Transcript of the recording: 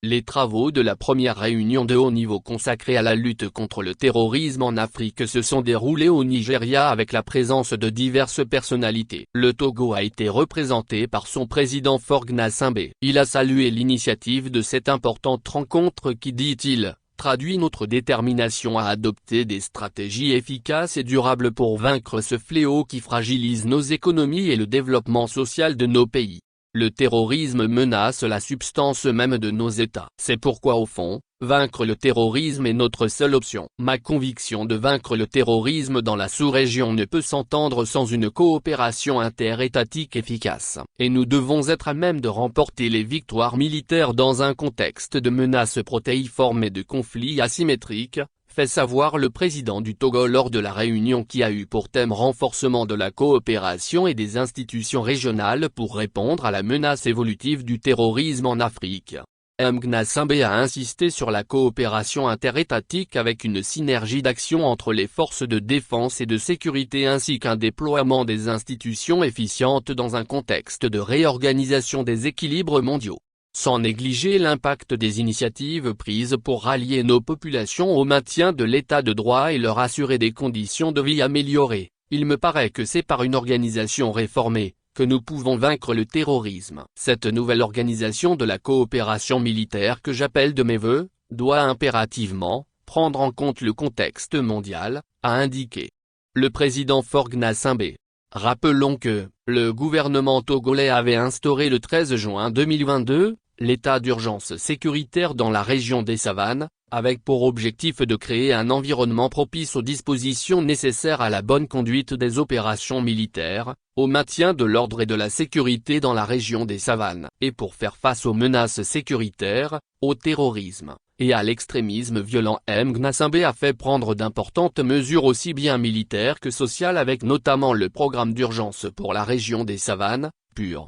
Les travaux de la première réunion de haut niveau consacrée à la lutte contre le terrorisme en Afrique se sont déroulés au Nigeria avec la présence de diverses personnalités. Le Togo a été représenté par son président Faure Gnassingbé. Il a salué l'initiative de cette importante rencontre qui, dit-il, traduit notre détermination à adopter des stratégies efficaces et durables pour vaincre ce fléau qui fragilise nos économies et le développement social de nos pays. Le terrorisme menace la substance même de nos États. C'est pourquoi au fond, vaincre le terrorisme est notre seule option. Ma conviction de vaincre le terrorisme dans la sous-région ne peut s'entendre sans une coopération interétatique efficace. Et nous devons être à même de remporter les victoires militaires dans un contexte de menaces protéiformes et de conflits asymétriques, fait savoir le président du Togo lors de la réunion qui a eu pour thème renforcement de la coopération et des institutions régionales pour répondre à la menace évolutive du terrorisme en Afrique. Gnassingbé a insisté sur la coopération interétatique avec une synergie d'action entre les forces de défense et de sécurité ainsi qu'un déploiement des institutions efficientes dans un contexte de réorganisation des équilibres mondiaux. Sans négliger l'impact des initiatives prises pour rallier nos populations au maintien de l'état de droit et leur assurer des conditions de vie améliorées, il me paraît que c'est par une organisation réformée que nous pouvons vaincre le terrorisme. Cette nouvelle organisation de la coopération militaire que j'appelle de mes vœux, doit impérativement prendre en compte le contexte mondial, a indiqué le président Faure Gnassingbé. Rappelons que, le gouvernement togolais avait instauré le 13 juin 2022, l'état d'urgence sécuritaire dans la région des Savanes, avec pour objectif de créer un environnement propice aux dispositions nécessaires à la bonne conduite des opérations militaires, au maintien de l'ordre et de la sécurité dans la région des Savanes, et pour faire face aux menaces sécuritaires, au terrorisme et à l'extrémisme violent. Gnassingbé a fait prendre d'importantes mesures aussi bien militaires que sociales avec notamment le programme d'urgence pour la région des Savanes, PUR.